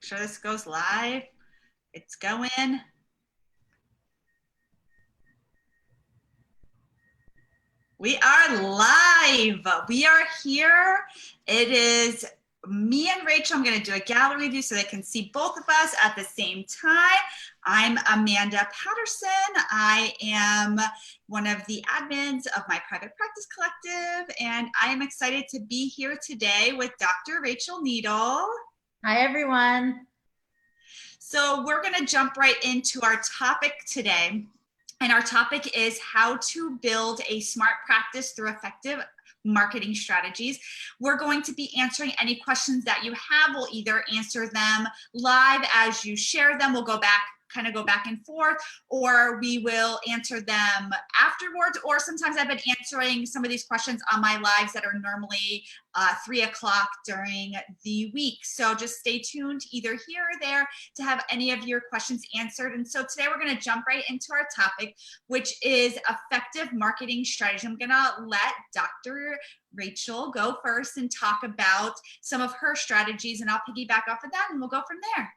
Make sure this goes live. It's going. We are live. We are here. It is me and Rachel. I'm going to do a gallery view so they can see both of us at the same time. I'm Amanda Patterson. I am one of the admins of my private practice collective, and I am excited to be here today with Dr. Rachel Needle. Hi, everyone. So we're going to jump right into our topic today. And our topic is how to build a smart practice through effective marketing strategies. We're going to be answering any questions that you have. We'll either answer them live as you share them. We'll go back and forth, or we will answer them afterwards. Or sometimes I've been answering some of these questions on my lives that are normally 3 o'clock during the week. So just stay tuned either here or there to have any of your questions answered. And so today we're going to jump right into our topic, which is effective marketing strategy. I'm going to let Dr. Rachel go first and talk about some of her strategies, and I'll piggyback off of that and we'll go from there.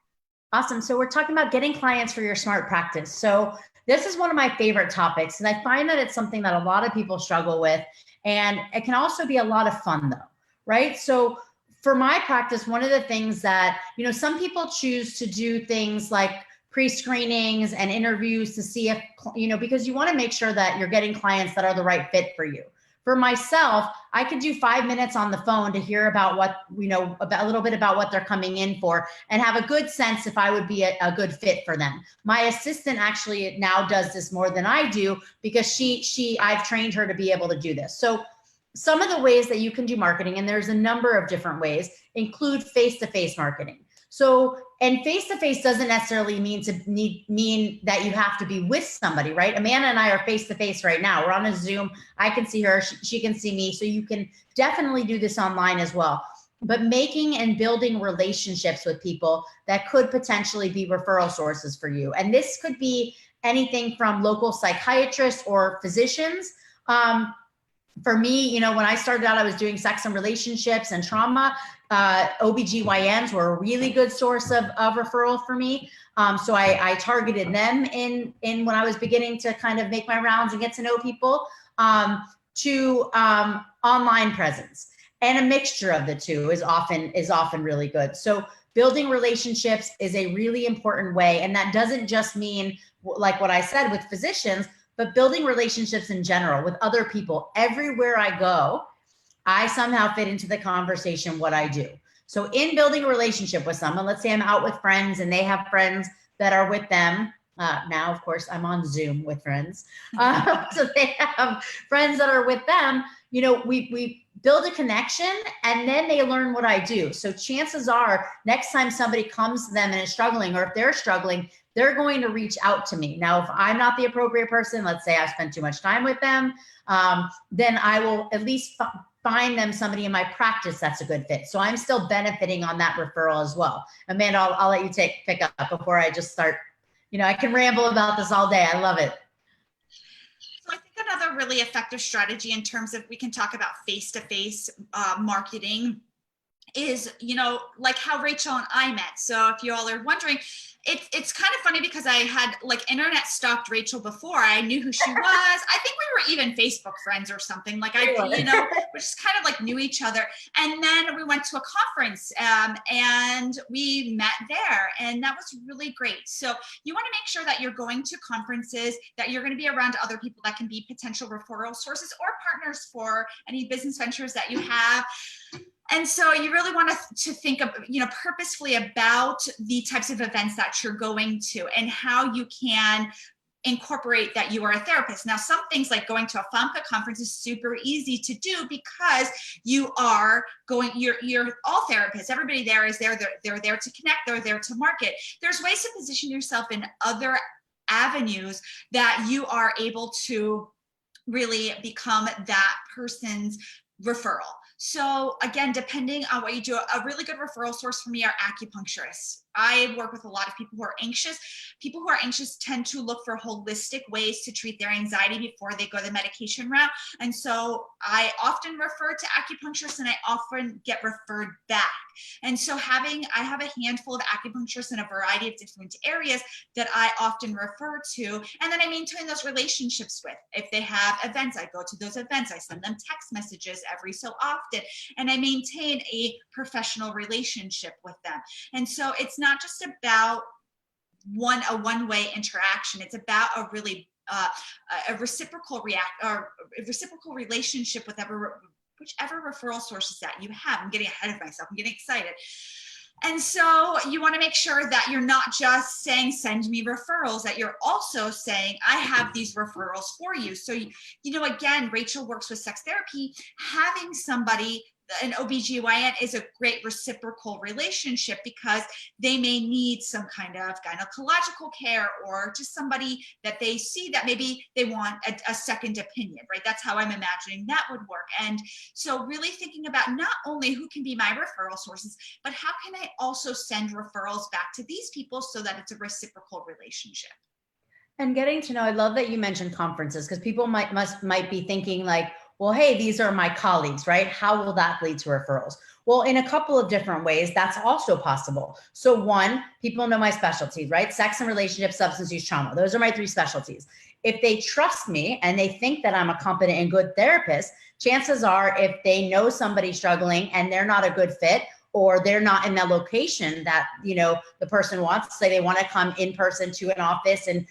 Awesome. So we're talking about getting clients for your smart practice. So this is one of my favorite topics, and I find that it's something that a lot of people struggle with, and it can also be a lot of fun though, right? So for my practice, one of the things that, some people choose to do things like pre-screenings and interviews to see if, because you want to make sure that you're getting clients that are the right fit for you. For myself, I could do 5 minutes on the phone to hear about what, about a little bit about what they're coming in for and have a good sense if I would be a good fit for them. My assistant actually now does this more than I do because I've trained her to be able to do this. So some of the ways that you can do marketing, and there's a number of different ways, include face-to-face marketing. So, and face-to-face doesn't necessarily mean that you have to be with somebody, right? Amanda and I are face-to-face right now. We're on a Zoom. I can see her, she can see me. So you can definitely do this online as well. But making and building relationships with people that could potentially be referral sources for you. And this could be anything from local psychiatrists or physicians. For me, when I started out, I was doing sex and relationships and trauma. OBGYNs were a really good source of referral for me. So I targeted them in when I was beginning to kind of make my rounds and get to know people, to online presence. And a mixture of the two is often really good. So building relationships is a really important way. And that doesn't just mean like what I said with physicians, but building relationships in general with other people. Everywhere I go, I somehow fit into the conversation what I do. So in building a relationship with someone, let's say I'm out with friends and they have friends that are with them. Now, of course, I'm on Zoom with friends. So they have friends that are with them. We build a connection and then they learn what I do. So chances are next time somebody comes to them and is struggling, or if they're struggling, they're going to reach out to me. Now, if I'm not the appropriate person, let's say I've spent too much time with them, then I will at least find them somebody in my practice that's a good fit. So I'm still benefiting on that referral as well. Amanda, I'll let you pick up before I just start. I can ramble about this all day. I love it. So I think another really effective strategy in terms of, we can talk about face-to-face marketing is, like how Rachel and I met. So if you all are wondering, it's kind of funny because I had internet stalked Rachel before. I knew who she was. I think we were even Facebook friends or something. We just kind of knew each other. And then we went to a conference and we met there, and that was really great. So you want to make sure that you're going to conferences, that you're going to be around other people that can be potential referral sources or partners for any business ventures that you have. And so you really want to think of, purposefully about the types of events that you're going to and how you can incorporate that you are a therapist. Now, some things like going to a FAMCA conference is super easy to do because you're all therapists. Everybody there is there. They're there to connect. They're there to market. There's ways to position yourself in other avenues that you are able to really become that person's referral. So again, depending on what you do, a really good referral source for me are acupuncturists. I work with a lot of people who are anxious. People who are anxious tend to look for holistic ways to treat their anxiety before they go the medication route. And so I often refer to acupuncturists, and I often get referred back. And so I have a handful of acupuncturists in a variety of different areas that I often refer to. And then I maintain those relationships with. If they have events, I go to those events. I send them text messages every so often, and I maintain a professional relationship with them. And so it's not just about a one-way interaction. It's about a really a reciprocal reciprocal relationship with whichever referral sources that you have. I'm getting ahead of myself. I'm getting excited. And so you want to make sure that you're not just saying, send me referrals, that you're also saying, I have these referrals for you. So, again, Rachel works with sex therapy. Having somebody, an OBGYN, is a great reciprocal relationship, because they may need some kind of gynecological care, or just somebody that they see that maybe they want a second opinion, right? That's how I'm imagining that would work. And so really thinking about not only who can be my referral sources, but how can I also send referrals back to these people so that it's a reciprocal relationship. And getting to know, I love that you mentioned conferences, because people might be thinking like, well, hey, these are my colleagues, right? How will that lead to referrals? Well, in a couple of different ways, that's also possible. So one, people know my specialties, right? Sex and relationship, substance use, trauma. Those are my 3 specialties. If they trust me and they think that I'm a competent and good therapist, chances are, if they know somebody struggling and they're not a good fit, or they're not in the location that, the person wants, say they want to come in person to an office, and,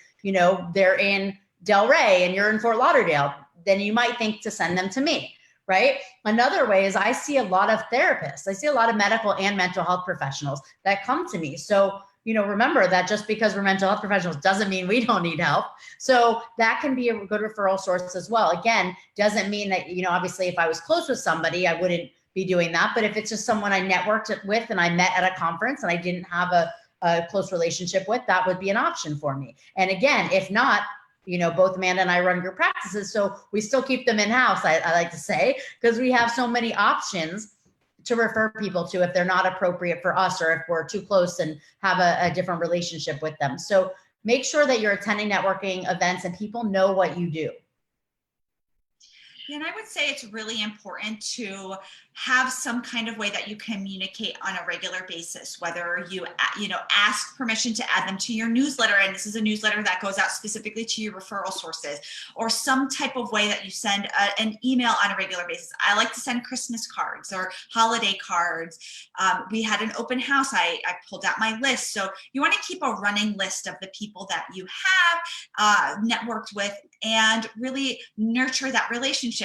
they're in Delray and you're in Fort Lauderdale, then you might think to send them to me, right? Another way is, I see a lot of therapists. I see a lot of medical and mental health professionals that come to me. So, remember that just because we're mental health professionals doesn't mean we don't need help. So that can be a good referral source as well. Again, doesn't mean that, obviously if I was close with somebody, I wouldn't be doing that. But if it's just someone I networked with and I met at a conference and I didn't have a close relationship with, that would be an option for me. And again, if not, both Amanda and I run group practices, so we still keep them in-house, I like to say, because we have so many options to refer people to if they're not appropriate for us, or if we're too close and have a different relationship with them. So make sure that you're attending networking events and people know what you do. And I would say it's really important to have some kind of way that you communicate on a regular basis, whether you ask permission to add them to your newsletter, and this is a newsletter that goes out specifically to your referral sources, or some type of way that you send an email on a regular basis. I like to send Christmas cards or holiday cards. We had an open house. I pulled out my list. So you want to keep a running list of the people that you have networked with, and really nurture that relationship.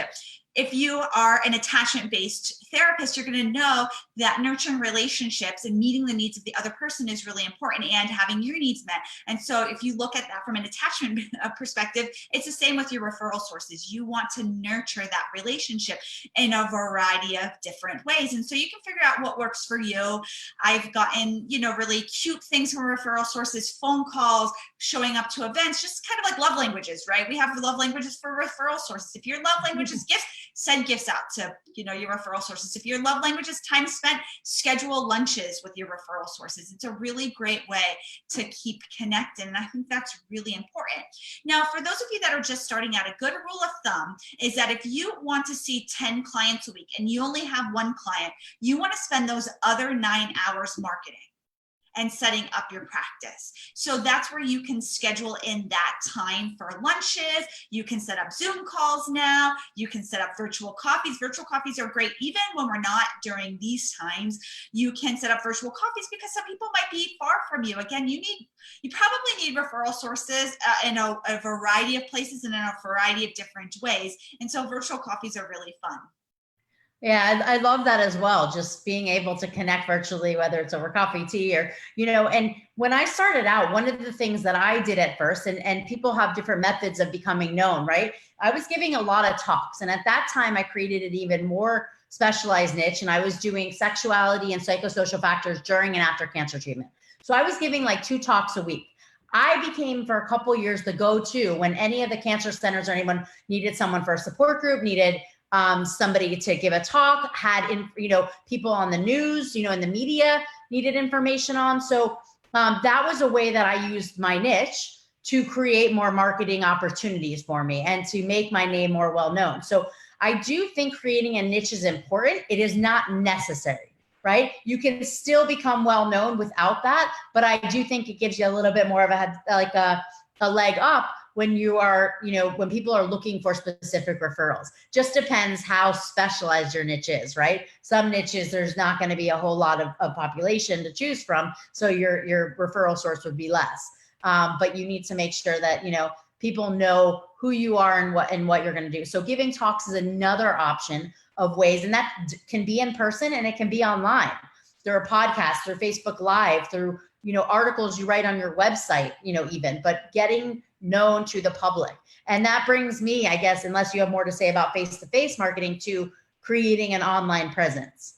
If you are an attachment-based therapist, you're going to know that nurturing relationships and meeting the needs of the other person is really important, and having your needs met. And so if you look at that from an attachment perspective, it's the same with your referral sources. You want to nurture that relationship in a variety of different ways. And so you can figure out what works for you. I've gotten, really cute things from referral sources, phone calls, showing up to events, just kind of like love languages, right? We have love languages for referral sources. If your love language is gifts, send gifts out to, your referral sources. If your love language is time spent, schedule lunches with your referral sources. It's a really great way to keep connected. And I think that's really important. Now, for those of you that are just starting out, a good rule of thumb is that if you want to see 10 clients a week and you only have 1 client, you want to spend those other 9 hours marketing and setting up your practice. So that's where you can schedule in that time for lunches. You can set up Zoom calls now. You can set up virtual coffees. Virtual coffees are great even when we're not during these times. You can set up virtual coffees because some people might be far from you. Again, you probably need referral sources in a variety of places and in a variety of different ways. And so virtual coffees are really fun. Yeah, I love that as well. Just being able to connect virtually, whether it's over coffee, tea, or, and when I started out, one of the things that I did at first, and people have different methods of becoming known, right? I was giving a lot of talks. And at that time, I created an even more specialized niche, and I was doing sexuality and psychosocial factors during and after cancer treatment. So I was giving like 2 talks a week. I became, for a couple of years, the go-to when any of the cancer centers or anyone needed someone for a support group, needed somebody to give a talk, had people on the news, in the media needed information on. So that was a way that I used my niche to create more marketing opportunities for me and to make my name more well known. So I do think creating a niche is important. It is not necessary, right? You can still become well known without that, but I do think it gives you a little bit more of a leg up when you are, when people are looking for specific referrals. Just depends how specialized your niche is, right? Some niches, there's not going to be a whole lot of population to choose from, so your referral source would be less. But you need to make sure that, people know who you are and what you're going to do. So giving talks is another option of ways, and that can be in person and it can be online through a podcast, through Facebook Live, through, articles you write on your website, even, but getting known to the public. And that brings me, I guess, unless you have more to say about face-to-face marketing, to creating an online presence.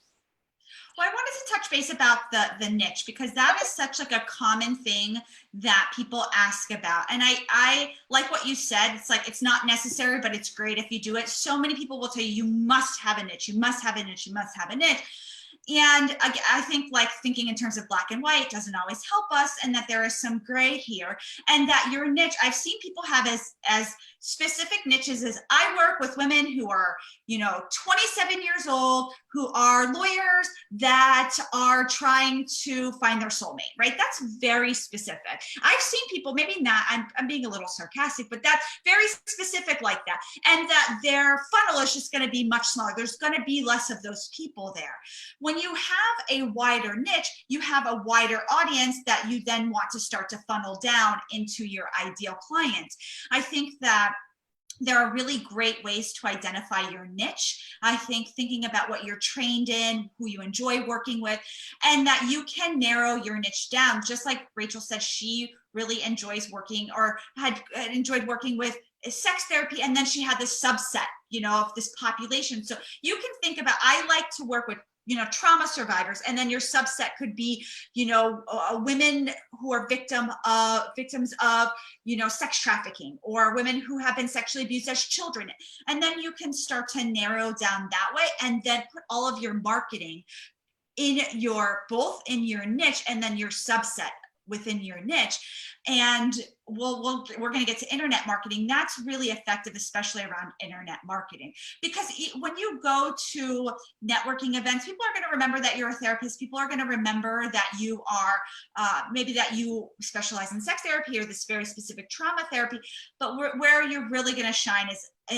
Well, I wanted to touch base about the niche, because that is such like a common thing that people ask about. And I like what you said. It's like, it's not necessary, but it's great if you do it. So many people will tell you, you must have a niche, you must have a niche, you must have a niche. And I think like thinking in terms of black and white doesn't always help us, and that there is some gray here, and that your niche, I've seen people have as specific niches as, I work with women who are, 27 years old, who are lawyers that are trying to find their soulmate, right? That's very specific. I've seen people, maybe not, I'm being a little sarcastic, but that's very specific like that. And that their funnel is just going to be much smaller. There's going to be less of those people there. When you have a wider niche, you have a wider audience that you then want to start to funnel down into your ideal client. I think that there are really great ways to identify your niche. I think thinking about what you're trained in, who you enjoy working with, and that you can narrow your niche down. Just like Rachel said, she really enjoys working, or had enjoyed working with sex therapy, and then she had this subset, of this population. So you can think about, I like to work with trauma survivors, and then your subset could be, women who are victims of, sex trafficking, or women who have been sexually abused as children. And then you can start to narrow down that way, and then put all of your marketing in both in your niche and then your subset within your niche. And we're going to get to internet marketing. That's really effective, especially around internet marketing, because when you go to networking events, people are going to remember that you're a therapist. People are going to remember that you are maybe that you specialize in sex therapy or this very specific trauma therapy. But where you're really going to shine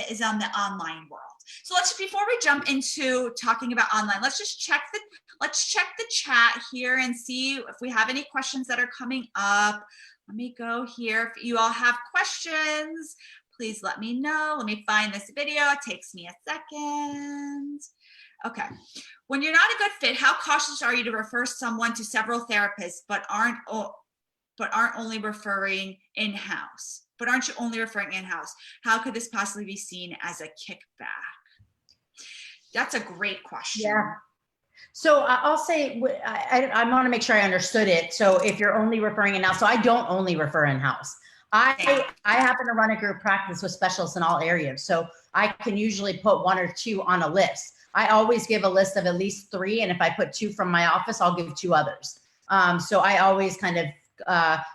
is on the online world. So before we jump into talking about online, let's check the chat here and see if we have any questions that are coming up. Let me go here. If you all have questions, please let me know. Let me find this video. It takes me a second. Okay. When you're not a good fit, how cautious are you to refer someone to several therapists, but aren't only referring in-house? But aren't you only referring in-house? How could this possibly be seen as a kickback? That's a great question. Yeah. So I'll say, I want to make sure I understood it. So if you're only referring in-house, so I don't only refer in-house. I happen to run a group practice with specialists in all areas. So I can usually put one or two on a list. I always give a list of at least 3. And if I put 2 from my office, I'll give 2 others. So I always kind of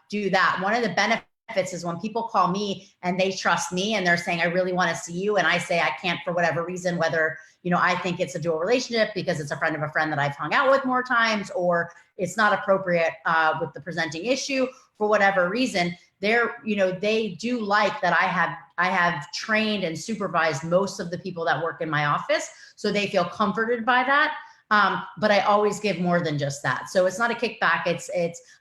do that. One of the benefits is when people call me and they trust me and they're saying, I really want to see you. And I say, I can't for whatever reason, whether, I think it's a dual relationship because it's a friend of a friend that I've hung out with more times, or it's not appropriate with the presenting issue for whatever reason. They do like that I have trained and supervised most of the people that work in my office. So they feel comforted by that. But I always give more than just that. So it's not a kickback.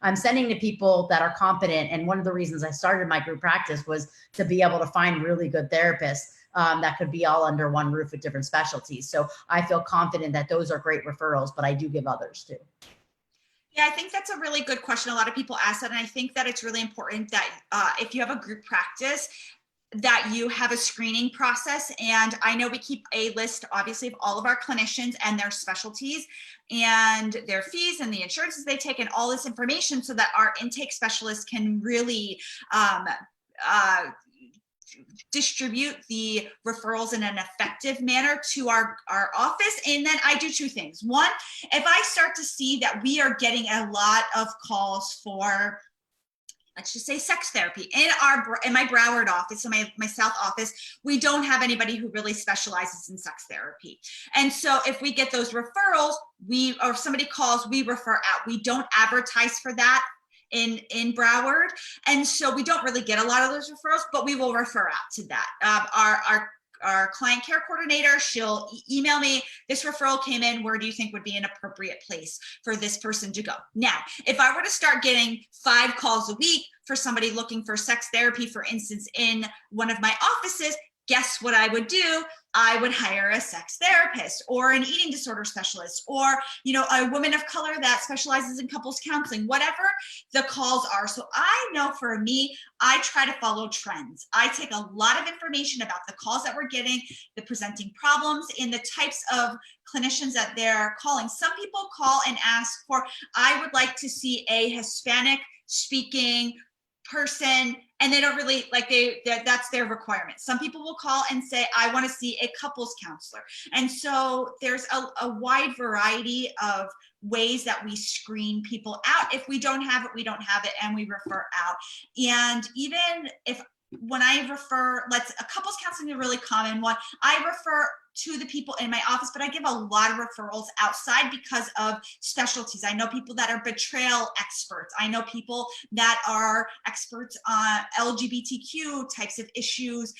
I'm sending to people that are competent. And one of the reasons I started my group practice was to be able to find really good therapists that could be all under one roof with different specialties. So I feel confident that those are great referrals, but I do give others too. Yeah, I think that's a really good question. A lot of people ask that. And I think that it's really important that if you have a group practice, that you have a screening process. And I know we keep a list, obviously, of all of our clinicians and their specialties and their fees and the insurances they take and all this information, so that our intake specialists can really distribute the referrals in an effective manner to our office. And then I do two things. One, if I start to see that we are getting a lot of calls for, let's just say, sex therapy in my Broward office, in my South office, we don't have anybody who really specializes in sex therapy. And so if we get those referrals, or if somebody calls, we refer out. We don't advertise for that in Broward. And so we don't really get a lot of those referrals, but we will refer out to that. Our client care coordinator, she'll email me, this referral came in, where do you think would be an appropriate place for this person to go? Now, if I were to start getting 5 calls a week for somebody looking for sex therapy, for instance, in one of my offices, guess what I would do? I would hire a sex therapist or an eating disorder specialist, or, a woman of color that specializes in couples counseling, whatever the calls are. So I know for me, I try to follow trends. I take a lot of information about the calls that we're getting, the presenting problems, and the types of clinicians that they're calling. Some people call and ask for, I would like to see a Hispanic speaking person, and they don't really that's their requirement. Some people will call and say, I want to see a couples counselor. And so there's a wide variety of ways that we screen people out. If we don't have it, we don't have it, and we refer out. And even when I refer, a couples counseling is a really common one. I refer to the people in my office, but I give a lot of referrals outside because of specialties. I know people that are betrayal experts. I know people that are experts on LGBTQ types of issues,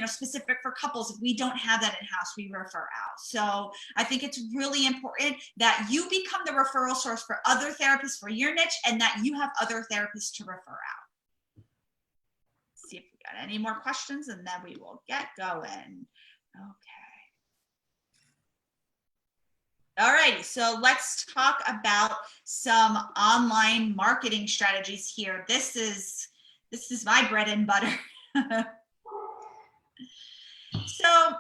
specific for couples. If we don't have that in-house, we refer out. So I think it's really important that you become the referral source for other therapists for your niche, and that you have other therapists to refer out. See if we got any more questions, and then we will get going. Okay. All righty, so let's talk about some online marketing strategies here. This is my bread and butter. So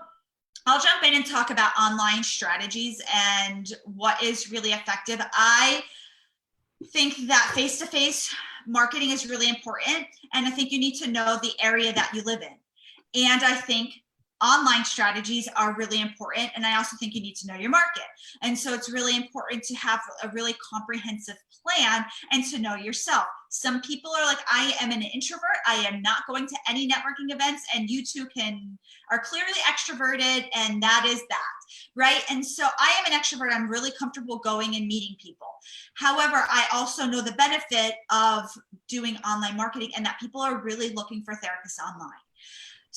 I'll jump in and talk about online strategies and what is really effective. I think that face-to-face marketing is really important, and I think you need to know the area that you live in. And I think online strategies are really important, and I also think you need to know your market. And so it's really important to have a really comprehensive plan and to know yourself. Some people are like, I am an introvert, I am not going to any networking events, and you two are clearly extroverted, and that is that, right? And so I am an extrovert, I'm really comfortable going and meeting people. However, I also know the benefit of doing online marketing, and that people are really looking for therapists online.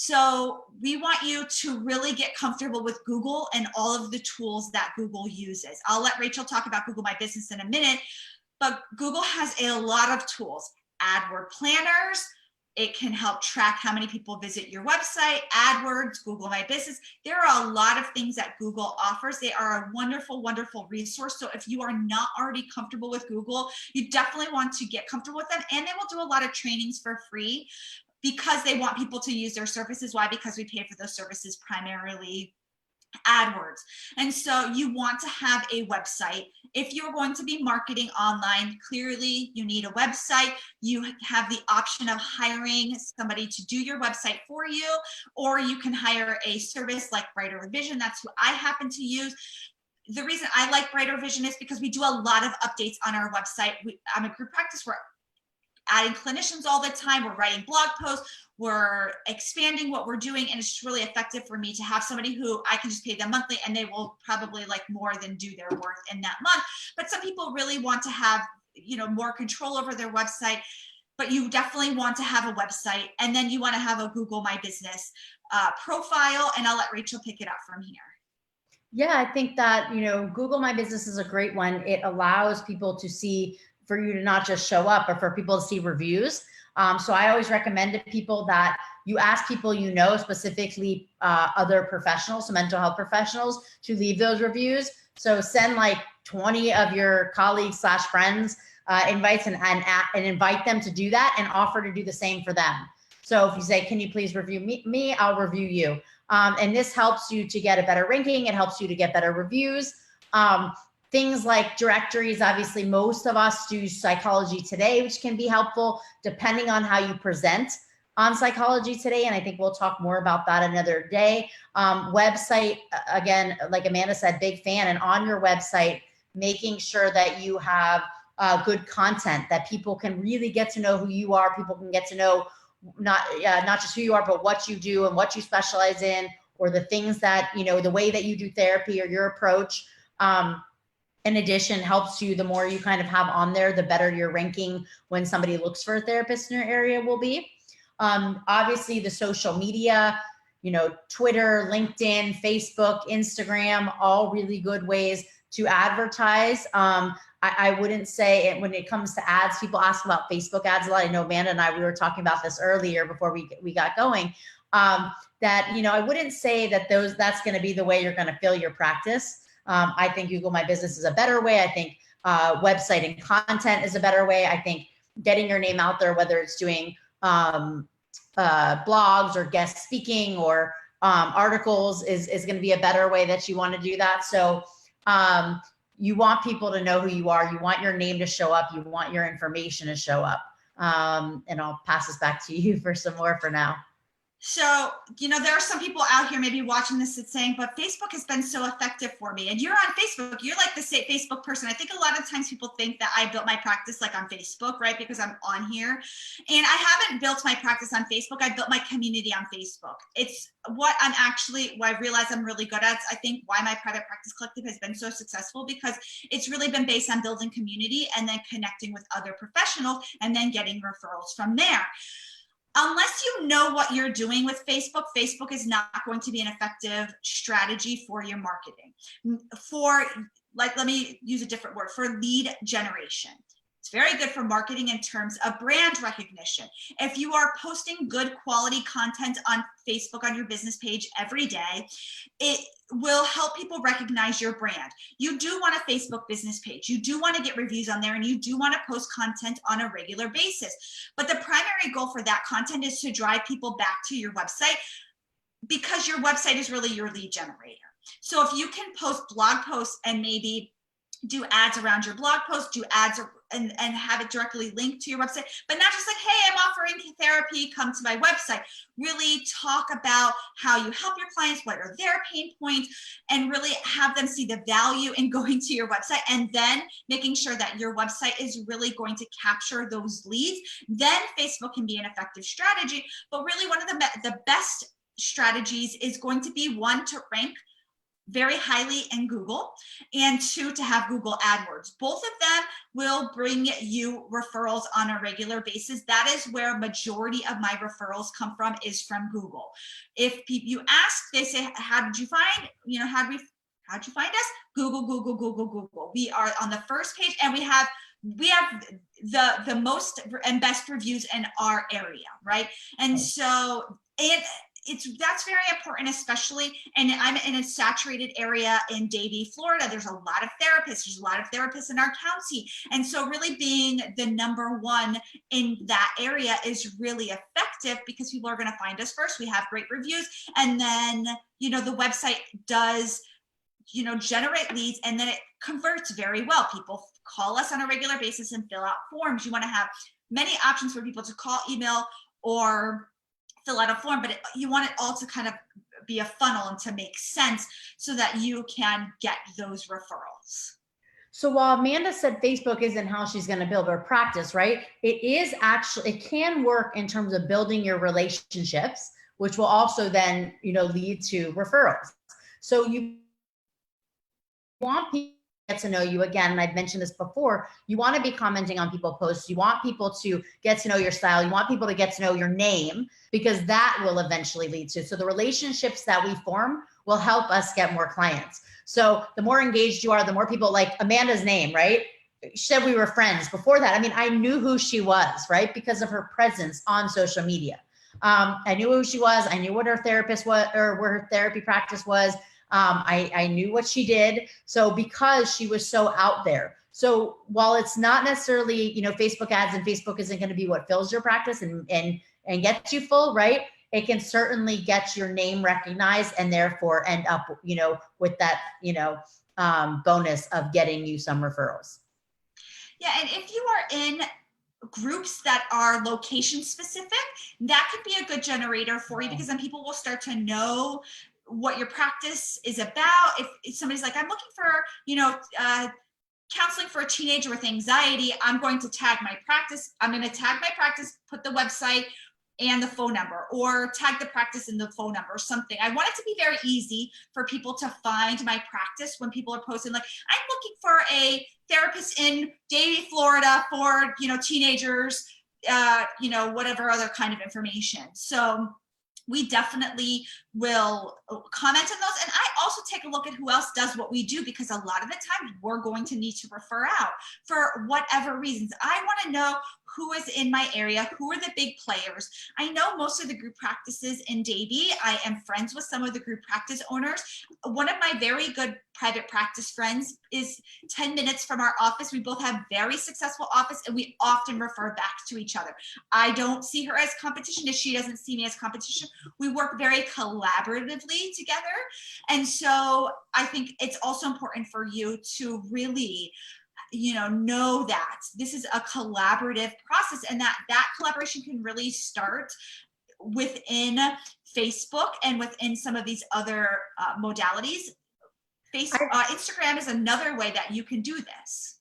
So we want you to really get comfortable with Google and all of the tools that Google uses. I'll let Rachel talk about Google My Business in a minute, but Google has a lot of tools. AdWord planners, it can help track how many people visit your website, AdWords, Google My Business. There are a lot of things that Google offers. They are a wonderful, wonderful resource. So if you are not already comfortable with Google, you definitely want to get comfortable with them. And they will do a lot of trainings for free, because they want people to use their services. Why? Because we pay for those services, primarily AdWords. And so you want to have a website. If you're going to be marketing online, clearly you need a website. You have the option of hiring somebody to do your website for you, or you can hire a service like Brighter Vision. That's who I happen to use. The reason I like Brighter Vision is because we do a lot of updates on our website. I'm a group practice. We're adding clinicians all the time. We're writing blog posts. We're expanding what we're doing. And it's just really effective for me to have somebody who I can just pay them monthly, and they will probably more than do their work in that month. But some people really want to have, more control over their website, but you definitely want to have a website. And then you want to have a Google My Business profile. And I'll let Rachel pick it up from here. Yeah, I think that, Google My Business is a great one. It allows people to see, for you to not just show up, but for people to see reviews. So I always recommend to people that you ask people, specifically other professionals, so mental health professionals, to leave those reviews. So send 20 of your colleagues / friends invites and invite them to do that, and offer to do the same for them. So if you say, can you please review me, I'll review you. And this helps you to get a better ranking. It helps you to get better reviews. Things like directories, obviously most of us do Psychology Today, which can be helpful depending on how you present. on Psychology Today, and I think we'll talk more about that another day. Website, again, like Amanda said, big fan. And on your website, making sure that you have good content, that people can really get to know who you are. People can get to know not just who you are, but what you do and what you specialize in, or the things that, the way that you do therapy or your approach. In addition, helps you, the more you kind of have on there, the better your ranking when somebody looks for a therapist in your area will be. Obviously the social media, Twitter, LinkedIn, Facebook, Instagram, all really good ways to advertise. I wouldn't say it, when it comes to ads, people ask about Facebook ads a lot. I know Amanda and we were talking about this earlier before we got going, that, I wouldn't say that that's going to be the way you're going to fill your practice. I think Google My Business is a better way. I think website and content is a better way. I think getting your name out there, whether it's doing blogs or guest speaking or articles, is going to be a better way that you want to do that. So you want people to know who you are. You want your name to show up. You want your information to show up. And I'll pass this back to you for some more for now. So, there are some people out here maybe watching this that's saying, but Facebook has been so effective for me. And you're on Facebook, you're like the Facebook person. I think a lot of times people think that I built my practice like on Facebook, right? Because I'm on here. And I haven't built my practice on Facebook. I built my community on Facebook. It's what I realize I'm really good at. I think why my private practice collective has been so successful, because it's really been based on building community and then connecting with other professionals and then getting referrals from there. Unless you know what you're doing with Facebook, Facebook is not going to be an effective strategy for your marketing. Let me use a different word, for lead generation. It's very good for marketing in terms of brand recognition. If you are posting good quality content on Facebook on your business page every day, it will help people recognize your brand. You do want a Facebook business page. You do want to get reviews on there, and you do want to post content on a regular basis. But the primary goal for that content is to drive people back to your website, because your website is really your lead generator. So if you can post blog posts and maybe do ads around your blog post, do ads and have it directly linked to your website, but not just like, hey, I'm offering therapy, come to my website. Really talk about how you help your clients, what are their pain points, and really have them see the value in going to your website, and then making sure that your website is really going to capture those leads. Then Facebook can be an effective strategy. But really, one of the best strategies is going to be, one, to rank very highly in Google, and two, to have Google AdWords. Both of them will bring you referrals on a regular basis. That is where majority of my referrals come from, is from Google. If you ask, they say, how did you find, how'd you find us? Google, Google, Google, Google. We are on the first page, and we have the most and best reviews in our area, right? And so that's very important, especially, and I'm in a saturated area in Davie, Florida. There's a lot of therapists. There's a lot of therapists in our county. And so really being the number one in that area is really effective, because people are going to find us first. We have great reviews. And then, the website does, generate leads, and then it converts very well. People call us on a regular basis and fill out forms. You want to have many options for people to call, email, or fill out a form, but you want it all to kind of be a funnel and to make sense, so that you can get those referrals. So while Amanda said Facebook isn't how she's going to build her practice, right? It can work in terms of building your relationships, which will also then, lead to referrals. So you want people to get to know you. Again, and I've mentioned this before, you want to be commenting on people's posts. You want people to get to know your style. You want people to get to know your name, because that will eventually lead to. So the relationships that we form will help us get more clients. So the more engaged you are, the more people, like Amanda's name, right? She said we were friends before that. I mean, I knew who she was, right? Because of her presence on social media. I knew who she was. I knew what her therapist was, or where her therapy practice was. I knew what she did. So because she was so out there. So while it's not necessarily, Facebook ads, and Facebook isn't going to be what fills your practice and gets you full, right? It can certainly get your name recognized, and therefore end up, with that, bonus of getting you some referrals. Yeah. And if you are in groups that are location specific, that could be a good generator for you, because then people will start to know what your practice is about. If somebody's like, I'm looking for, counseling for a teenager with anxiety, I'm going to tag my practice. I'm going to tag my practice, put the website and the phone number, or tag the practice in the phone number or something. I want it to be very easy for people to find my practice when people are posting like, I'm looking for a therapist in Davie, Florida for, teenagers, whatever other kind of information. So we definitely will comment on those. And I also take a look at who else does what we do, because a lot of the time we're going to need to refer out for whatever reasons. I want to know who is in my area, who are the big players. I know most of the group practices in Davie. I am friends with some of the group practice owners. One of my very good private practice friends is 10 minutes from our office. We both have very successful office, and we often refer back to each other. I don't see her as competition, if she doesn't see me as competition. We work very collaboratively together. And so I think it's also important for you to really know that this is a collaborative process, and that collaboration can really start within Facebook and within some of these other modalities. Instagram is another way that you can do this.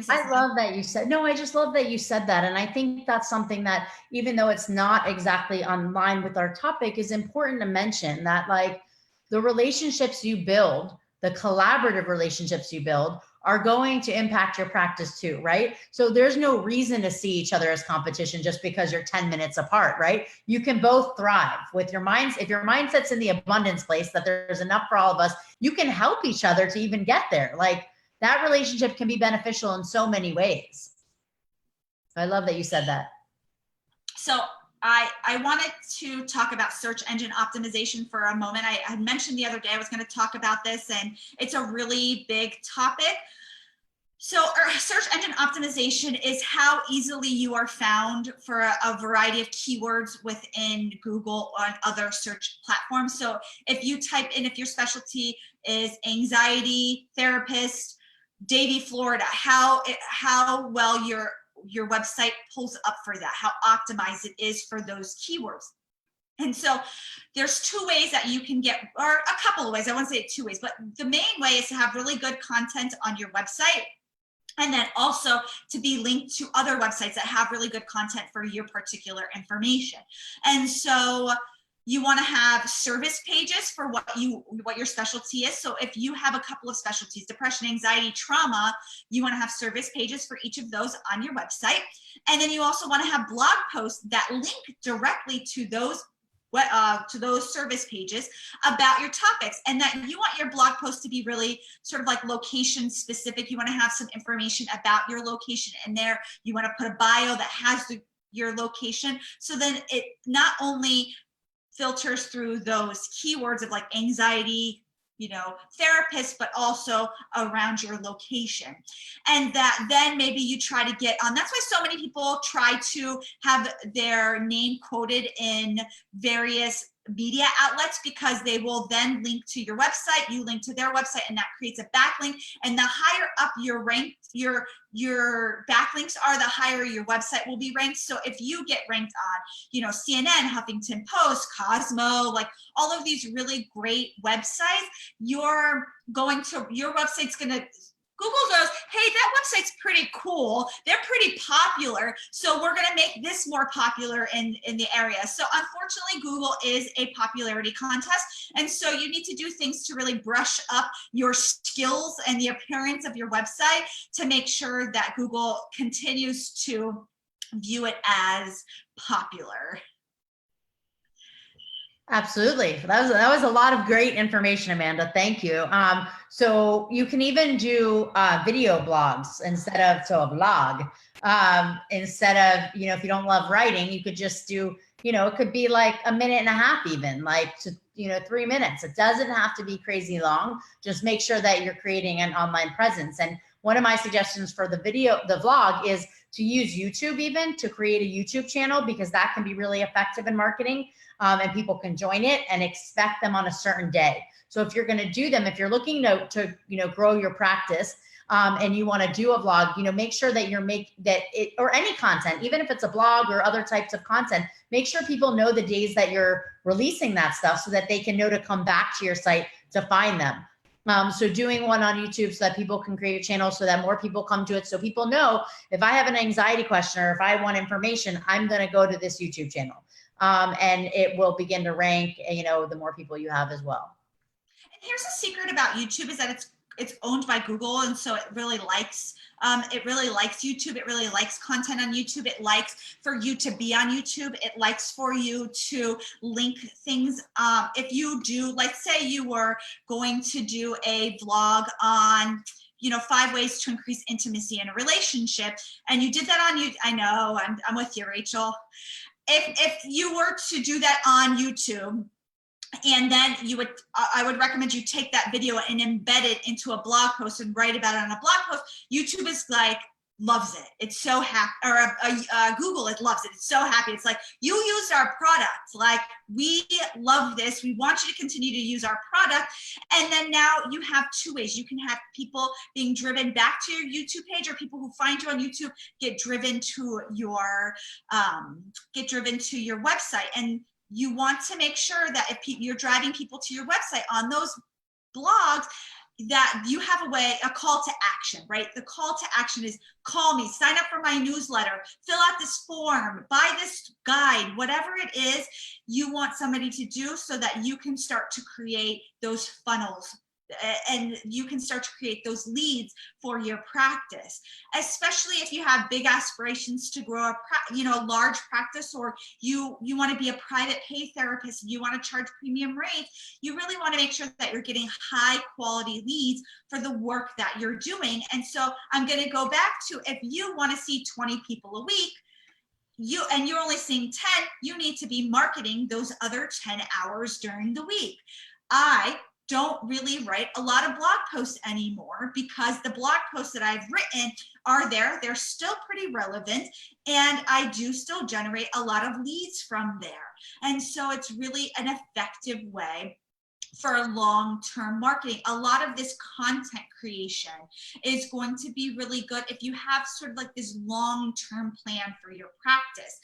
I love that you said, no, I just love that you said that. And I think that's something that, even though it's not exactly on line with our topic, is important to mention, that like the relationships you build, the collaborative relationships you build, are going to impact your practice too, right? So there's no reason to see each other as competition just because you're 10 minutes apart, right? You can both thrive with your minds. If your mindset's in the abundance place, that there's enough for all of us, you can help each other to even get there. Like, that relationship can be beneficial in so many ways. I love that you said that. So I wanted to talk about search engine optimization for a moment. I had mentioned the other day I was going to talk about this, and it's a really big topic. So search engine optimization is how easily you are found for a variety of keywords within Google or other search platforms. So if you type in, if your specialty is anxiety therapist, Davie, Florida, how well your website pulls up for that, how optimized it is for those keywords. And so there's two ways that you can get, or a couple of ways, I won't say two ways, but the main way is to have really good content on your website, and then also to be linked to other websites that have really good content for your particular information. And so you want to have service pages for what your specialty is. So if you have a couple of specialties, depression, anxiety, trauma, you want to have service pages for each of those on your website. And then you also want to have blog posts that link directly to those service pages about your topics, and that you want your blog post to be really sort of like location specific. You want to have some information about your location in there. You want to put a bio that has your location. So then it not only filters through those keywords of like anxiety, therapist, but also around your location. And that then maybe you try to get on. That's why so many people try to have their name quoted in various media outlets, because they will then link to your website, you link to their website, and that creates a backlink. And the higher up your rank, your backlinks are, the higher your website will be ranked. So if you get ranked on, CNN, Huffington Post, Cosmo, like all of these really great websites, your website's gonna, Google goes, hey, that website's pretty cool. They're pretty popular. So we're going to make this more popular in the area. So unfortunately, Google is a popularity contest. And so you need to do things to really brush up your skills and the appearance of your website to make sure that Google continues to view it as popular. Absolutely. That was a lot of great information, Amanda. Thank you. So you can even do video blogs instead of a blog. Instead of, if you don't love writing, you could just do, it could be like a minute and a half, even like 3 minutes. It doesn't have to be crazy long. Just make sure that you're creating an online presence. And one of my suggestions for the vlog is to use YouTube, even to create a YouTube channel, because that can be really effective in marketing. And people can join it and expect them on a certain day. So if you're going to do them, if you're looking to grow your practice, and you want to do a vlog, make sure that or any content, even if it's a blog or other types of content, make sure people know the days that you're releasing that stuff so that they can know to come back to your site to find them. So doing one on YouTube so that people can create a channel so that more people come to it. So people know if I have an anxiety question or if I want information, I'm going to go to this YouTube channel. And it will begin to rank, the more people you have as well. And here's a secret about YouTube is that it's owned by Google. And so it really likes YouTube. It really likes content on YouTube. It likes for you to be on YouTube. It likes for you to link things. If you do, like say you were going to do a vlog on 5 ways to increase intimacy in a relationship, and you did that on YouTube. I know, I'm with you, Rachel. If you were to do that on YouTube, and then I would recommend you take that video and embed it into a blog post and write about it on a blog post. YouTube is like, loves it. It's so happy, or Google, it loves it. It's so happy. It's like, you used our product. Like, we love this. We want you to continue to use our product. And then now you have 2 ways. You can have people being driven back to your YouTube page, or people who find you on YouTube get driven to your website. And you want to make sure that if you're driving people to your website on those blogs, that you have a call to action, right? The call to action is call me, sign up for my newsletter, fill out this form, buy this guide, whatever it is you want somebody to do, so that you can start to create those funnels and you can start to create those leads for your practice, especially if you have big aspirations to grow a large practice, or you want to be a private pay therapist and you want to charge premium rates. You really want to make sure that you're getting high quality leads for the work that you're doing. And so I'm going to go back to, if you want to see 20 people a week, you're only seeing 10, you need to be marketing those other 10 hours during the week. I don't really write a lot of blog posts anymore, because the blog posts that I've written are they're still pretty relevant, and I do still generate a lot of leads from there. And so it's really an effective way for long-term marketing. A lot of this content creation is going to be really good if you have sort of like this long-term plan for your practice.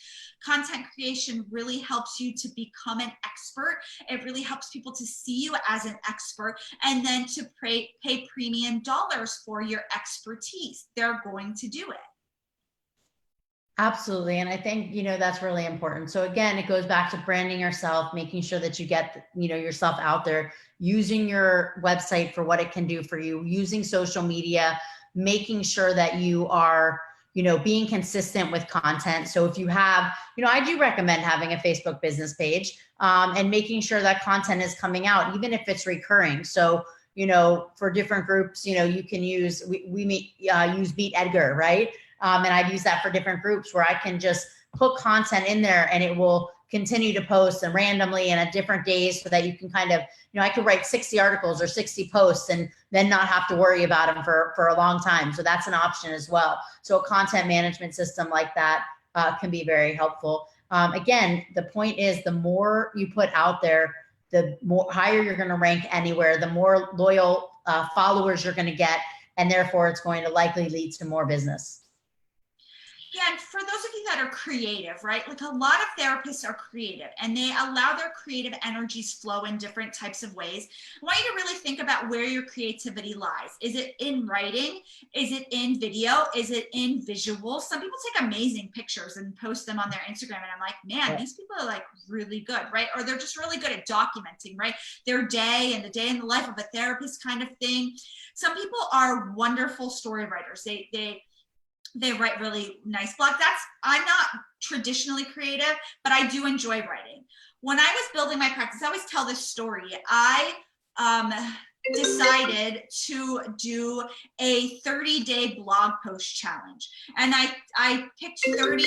Content creation really helps you to become an expert. It really helps people to see you as an expert, and then to pay premium dollars for your expertise. They're going to do it. Absolutely. And I think, that's really important. So again, it goes back to branding yourself, making sure that you get, yourself out there, using your website for what it can do for you, using social media, making sure that you are, being consistent with content. So if you have, I do recommend having a Facebook business page, and making sure that content is coming out, even if it's recurring. So, for different groups, you can use, use Meet Edgar, right? And I've used that for different groups where I can just put content in there and it will continue to post and randomly and at different days, so that you can kind of, I could write 60 articles or 60 posts and then not have to worry about them for a long time. So that's an option as well. So a content management system like that can be very helpful. Again, the point is, the more you put out there, the more higher you're going to rank anywhere, the more loyal followers you're going to get, and therefore it's going to likely lead to more business. Yeah, and for those of you that are creative, right? Like, a lot of therapists are creative, and they allow their creative energies flow in different types of ways. I want you to really think about where your creativity lies. Is it in writing? Is it in video? Is it in visual? Some people take amazing pictures and post them on their Instagram, and I'm like, man, these people are like really good, right? Or they're just really good at documenting, right? Their day and the day in the life of a therapist kind of thing. Some people are wonderful story writers. They write really nice blogs. I'm not traditionally creative, but I do enjoy writing. When I was building my practice, I always tell this story. I decided to do a 30-day blog post challenge. And I picked 30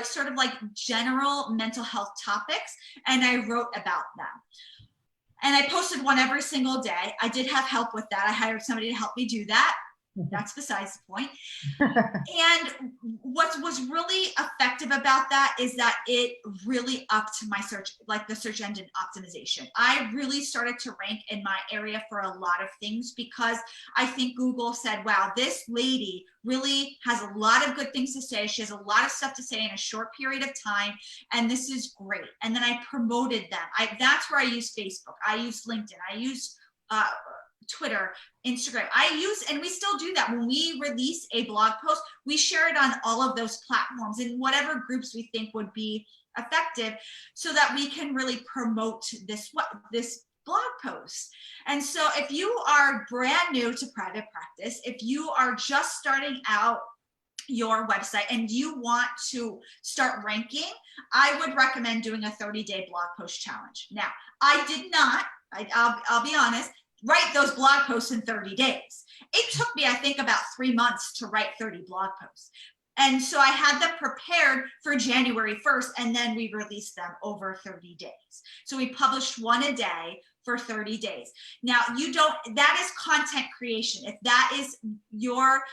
sort of general mental health topics, and I wrote about them. And I posted one every single day. I did have help with that. I hired somebody to help me do that. that's besides the point. And what was really effective about that is that it really upped my search, like the search engine optimization. I really started to rank in my area for a lot of things because I think Google said, wow, this lady really has a lot of good things to say. She has a lot of stuff to say in a short period of time, and this is great. And then I promoted them. That's where I use Facebook. I use LinkedIn. I use Twitter, Instagram. I use, and we still do that. When we release a blog post, we share it on all of those platforms in whatever groups we think would be effective so that we can really promote this blog post. And so if you are brand new to private practice, if you are just starting out your website and you want to start ranking, I would recommend doing a 30-day blog post challenge. Now, I did not, I'll be honest, write those blog posts in 30 days. It took me, I think, about 3 months to write 30 blog posts. And so I had them prepared for January 1st, and then we released them over 30 days. So we published one a day for 30 days. Now, that is content creation. If that is your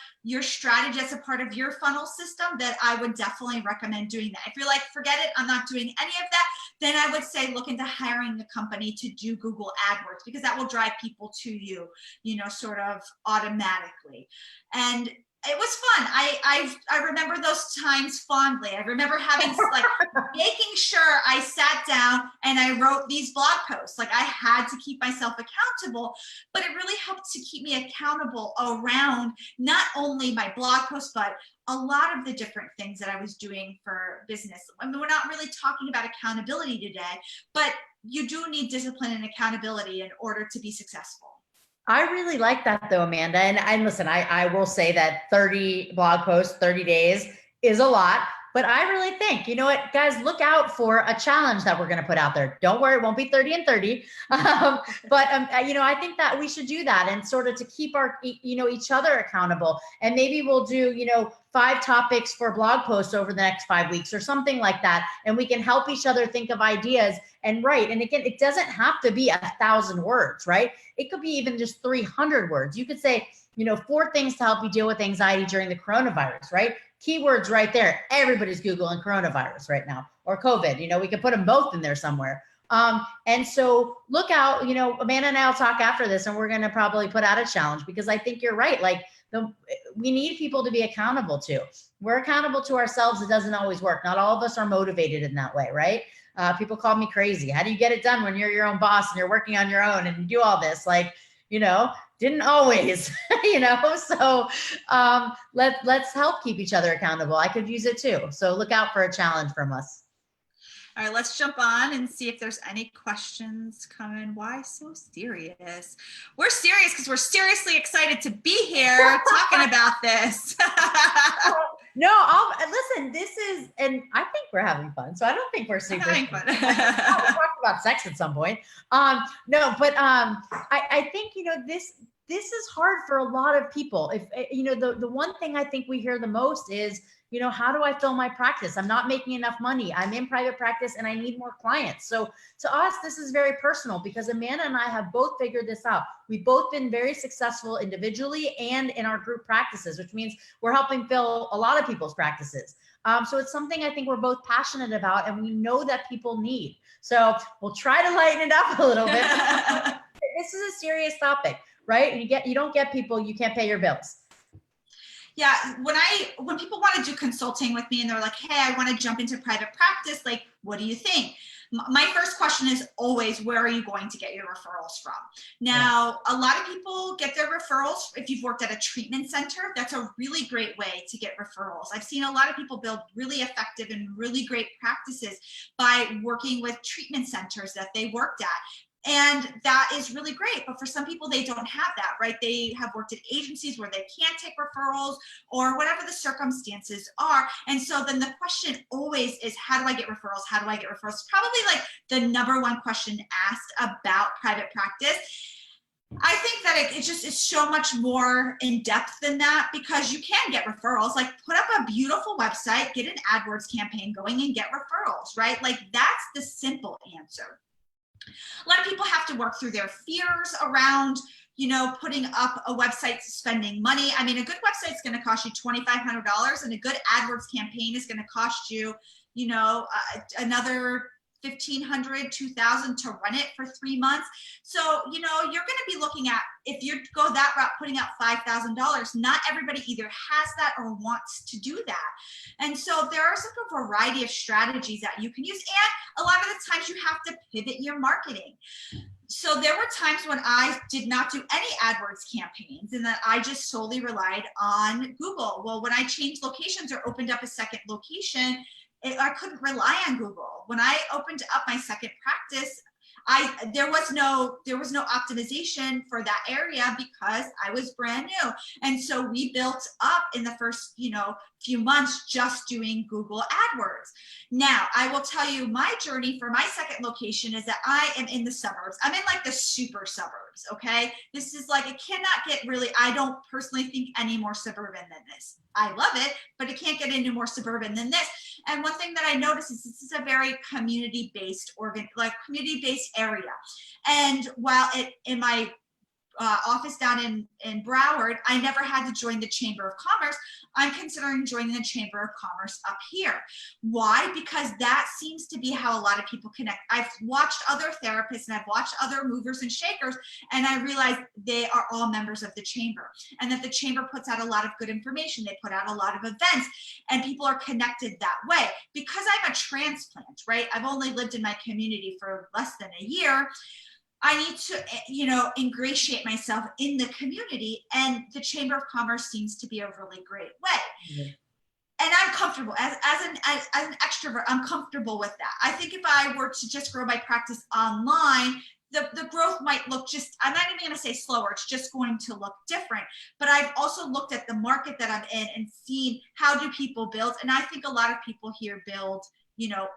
strategy as a part of your funnel system, then I would definitely recommend doing that. If you're like, forget it, I'm not doing any of that, then I would say look into hiring a company to do Google AdWords, because that will drive people to you, sort of automatically. And it was fun. I remember those times fondly. I remember having making sure I sat down and I wrote these blog posts. Like, I had to keep myself accountable, but it really helped to keep me accountable around not only my blog posts, but a lot of the different things that I was doing for business. I mean, we're not really talking about accountability today, but you do need discipline and accountability in order to be successful. I really like that though, Amanda. And listen, I will say that 30 blog posts, 30 days is a lot, but I really think, you know what, guys, look out for a challenge that we're going to put out there. Don't worry, it won't be 30 and 30. I think that we should do that and sort of to keep each other accountable. And maybe we'll do, 5 topics for blog posts over the next 5 weeks or something like that. And we can help each other think of ideas and write. And again, it doesn't have to be 1,000 words, right? It could be even just 300 words. You could say, 4 things to help you deal with anxiety during the coronavirus, right? Keywords right there. Everybody's Googling coronavirus right now, or COVID. We could put them both in there somewhere. And so look out, Amanda and I will talk after this, and we're going to probably put out a challenge, because I think you're right. Like, we need people to be accountable to. We're accountable to ourselves. It doesn't always work. Not all of us are motivated in that way, right? People call me crazy. How do you get it done when you're your own boss and you're working on your own and you do all this? Like, didn't always, so let's help keep each other accountable. I could use it too. So look out for a challenge from us. All right, let's jump on and see if there's any questions coming. Why so serious? We're serious because we're seriously excited to be here talking about this. No, listen, this is, and I think we're having fun. So I don't think we're super having fun. We'll talk about sex at some point. I think, this is hard for a lot of people. If, the one thing I think we hear the most is, how do I fill my practice? I'm not making enough money. I'm in private practice and I need more clients. So to us, this is very personal, because Amanda and I have both figured this out. We've both been very successful individually and in our group practices, which means we're helping fill a lot of people's practices. So it's something I think we're both passionate about, and we know that people need. So we'll try to lighten it up a little bit. This is a serious topic, right? You don't get people, you can't pay your bills. Yeah, when people want to do consulting with me and they're like, hey, I want to jump into private practice, like, what do you think? My first question is always, where are you going to get your referrals from? Now, a lot of people get their referrals. If you've worked at a treatment center, that's a really great way to get referrals. I've seen a lot of people build really effective and really great practices by working with treatment centers that they worked at. And that is really great. But for some people, they don't have that, right? They have worked at agencies where they can't take referrals or whatever the circumstances are. And so then the question always is, how do I get referrals? How do I get referrals? It's probably like the number one question asked about private practice. I think that it's so much more in depth than that, because you can get referrals. Like, put up a beautiful website, get an AdWords campaign going, and get referrals, right? Like, that's the simple answer. A lot of people have to work through their fears around, you know, putting up a website, spending money. I mean, a good website is going to cost you $2,500, and a good AdWords campaign is going to cost you, you know, another $1,500, $2,000 to run it for 3 months. So, you know, you're going to be looking at, if you go that route, putting out $5,000. Not everybody either has that or wants to do that. And so there are a variety of strategies that you can use. And a lot of the times you have to pivot your marketing. So there were times when I did not do any AdWords campaigns and that I just solely relied on Google. Well, when I changed locations or opened up a second location, I couldn't rely on Google. When I opened up my second practice, there was no optimization for that area because I was brand new. And so we built up in the first, you know, few months just doing Google AdWords. Now, I will tell you my journey for my second location is that I am in the suburbs. I'm in like the super suburbs, okay? This is like, it cannot get really, I don't personally think any more suburban than this. I love it, but it can't get any more suburban than this. And one thing that I noticed is this is a very community-based community-based area. And while in my office down in Broward, I never had to join the Chamber of Commerce. I'm considering joining the Chamber of Commerce up here. Why? Because that seems to be how a lot of people connect. I've watched other therapists and I've watched other movers and shakers, and I realized they are all members of the Chamber, and that the Chamber puts out a lot of good information. They put out a lot of events, and people are connected that way. Because I'm a transplant, right? I've only lived in my community for less than a year. I need to, you know, ingratiate myself in the community, and the Chamber of Commerce seems to be a really great way. Mm-hmm. And I'm comfortable as an extrovert. I'm comfortable with that. I think if I were to just grow my practice online, the growth might look just, I'm not even going to say slower. It's just going to look different. But I've also looked at the market that I'm in and seen how do people build. And I think a lot of people here build, you know,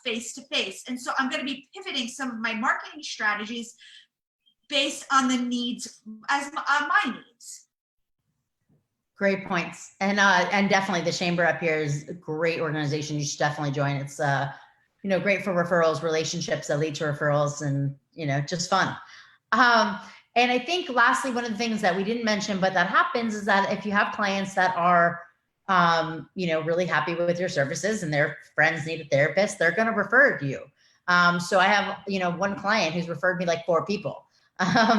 face to face. And so I'm going to be pivoting some of my marketing strategies based on the needs as my needs. Great points. And definitely the Chamber up here is a great organization. You should definitely join. It's, you know, great for referrals, relationships that lead to referrals, and, you know, just fun. And I think lastly, one of the things that we didn't mention, but that happens, is that if you have clients that are, you know, really happy with your services and their friends need a therapist, they're going to refer you. So I have, you know, one client who's referred me like 4 people.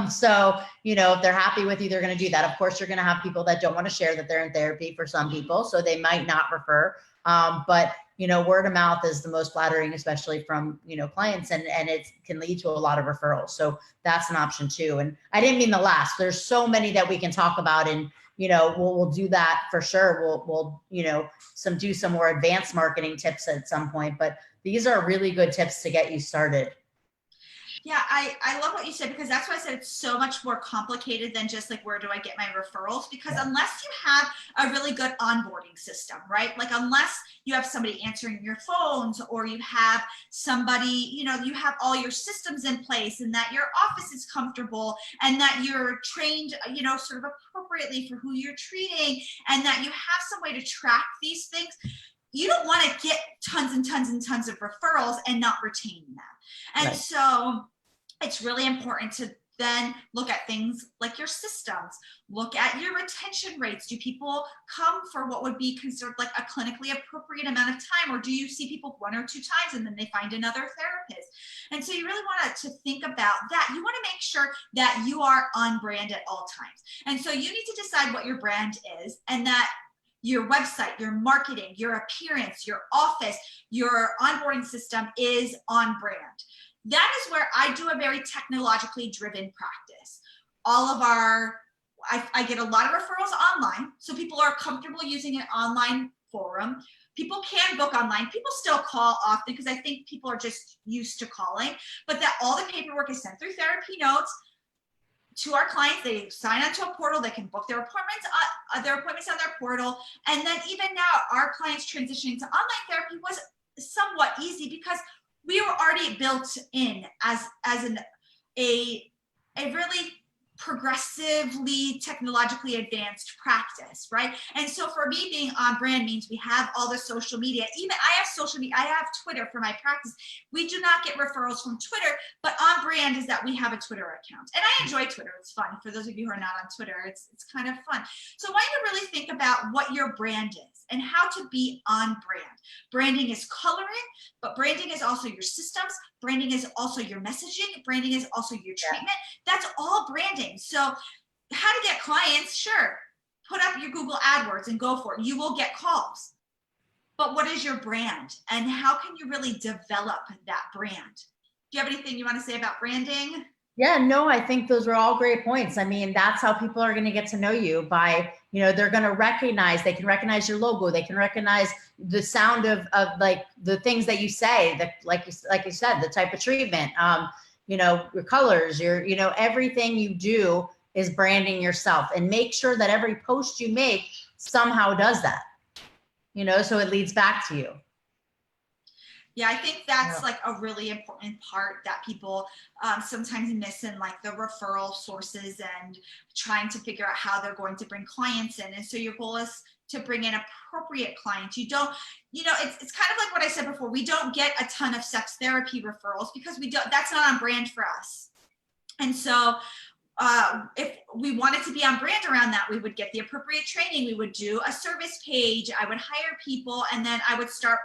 So, you know, if they're happy with you, they're going to do that. Of course, you're going to have people that don't want to share that they're in therapy for some people, so they might not refer. But, you know, word of mouth is the most flattering, especially from, you know, clients, and it can lead to a lot of referrals. So that's an option too. And I didn't mean the last. There's so many that we can talk about, and, you know, we'll do that for sure. We'll, you know, do some more advanced marketing tips at some point, but these are really good tips to get you started. Yeah, I love what you said, because that's why I said it's so much more complicated than just like, where do I get my referrals? Because unless you have a really good onboarding system, right? Like, unless you have somebody answering your phones, or you have somebody, you know, you have all your systems in place, and that your office is comfortable, and that you're trained, you know, sort of appropriately for who you're treating, and that you have some way to track these things, you don't want to get tons and tons and tons of referrals and not retain them. And right. So it's really important to then look at things like your systems, look at your retention rates. Do people come for what would be considered like a clinically appropriate amount of time, or do you see people 1 or 2 times and then they find another therapist? And so you really want to think about that. You want to make sure that you are on brand at all times. And so you need to decide what your brand is, and that your website, your marketing, your appearance, your office, your onboarding system is on brand. That is where I do a very technologically driven practice. I get a lot of referrals online, so people are comfortable using an online forum. People can book online. People still call often, because I think people are just used to calling, but that all the paperwork is sent through Therapy Notes to our clients. They sign onto a portal. They can book their appointments on their portal. And then even now, our clients transitioning to online therapy was somewhat easy, because we were already built in as a really progressively technologically advanced practice, right? And so for me, being on brand means we have all the social media. Even I have social media, I have Twitter for my practice. We do not get referrals from Twitter, but on brand is that we have a Twitter account. And I enjoy Twitter, it's fun. For those of you who are not on Twitter, it's kind of fun. So I want you to really think about what your brand is and how to be on brand. Branding is coloring, but branding is also your systems. Branding is also your messaging. Branding is also your treatment. That's all branding. So how to get clients? Sure. Put up your Google AdWords and go for it. You will get calls. But what is your brand? And how can you really develop that brand? Do you have anything you want to say about branding? Yeah, no, I think those are all great points. I mean, that's how people are going to get to know you by, they're going to they can recognize your logo. They can recognize the sound of like the things that you say, that like you said, the type of treatment, your colors, everything you do is branding yourself, and make sure that every post you make somehow does that, so it leads back to you. Yeah, I think that's like a really important part that people sometimes miss in like the referral sources and trying to figure out how they're going to bring clients in. And so your goal is to bring in appropriate clients. You don't, it's kind of like what I said before. We don't get a ton of sex therapy referrals because that's not on brand for us. And so if we wanted to be on brand around that, we would get the appropriate training. We would do a service page. I would hire people, and then I would start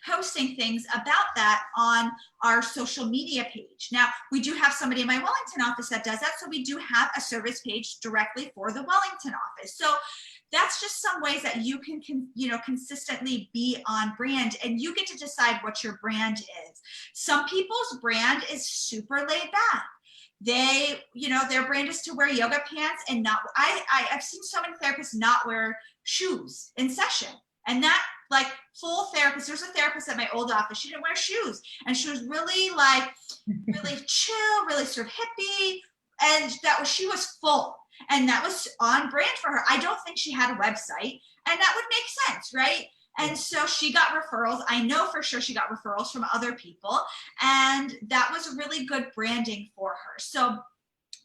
posting things about that on our social media page. Now, we do have somebody in my Wellington office that does that. So we do have a service page directly for the Wellington office. So that's just some ways that you can consistently be on brand, and you get to decide what your brand is. Some people's brand is super laid back. They, their brand is to wear yoga pants and not, I've seen so many therapists not wear shoes in session. And that, like, full therapist, there's a therapist at my old office, she didn't wear shoes. And she was really like, really chill, really sort of hippie. And she was full. And that was on brand for her. I don't think she had a website, and that would make sense, right? And so she got referrals. I know for sure she got referrals from other people. And that was really good branding for her. So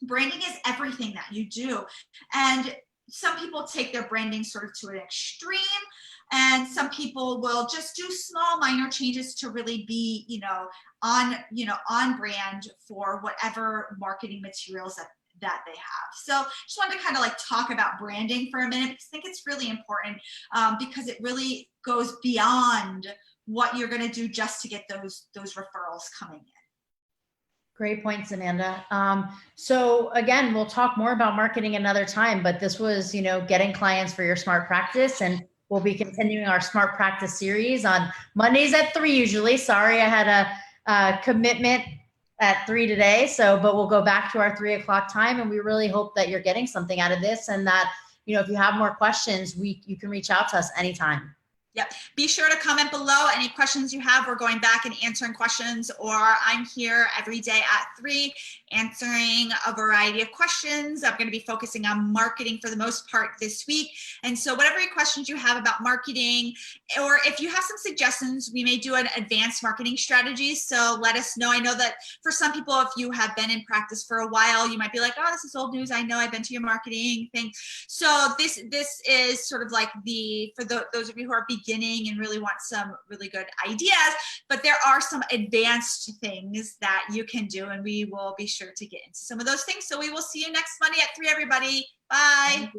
branding is everything that you do. And some people take their branding sort of to an extreme. And some people will just do small minor changes to really be, on brand for whatever marketing materials that they have. So just wanted to kind of like talk about branding for a minute, because I think it's really important because it really goes beyond what you're going to do just to get those referrals coming in. Great points, Amanda. So again, we'll talk more about marketing another time, but this was, getting clients for your smart practice, and we'll be continuing our smart practice series on Mondays at 3 usually. Sorry, I had a commitment at 3 today. But we'll go back to our 3 o'clock time, and we really hope that you're getting something out of this, and that, if you have more questions, you can reach out to us anytime. Yep. Be sure to comment below any questions you have. We're going back and answering questions, or I'm here every day at 3 answering a variety of questions. I'm going to be focusing on marketing for the most part this week. And so whatever questions you have about marketing, or if you have some suggestions, we may do an advanced marketing strategy. So let us know. I know that for some people, if you have been in practice for a while, you might be like, oh, this is old news. I know I've been to your marketing thing. So this is sort of like those of you who are beginning and really want some really good ideas, but there are some advanced things that you can do, and we will be sure to get into some of those things. So we will see you next Monday at 3, everybody. Bye.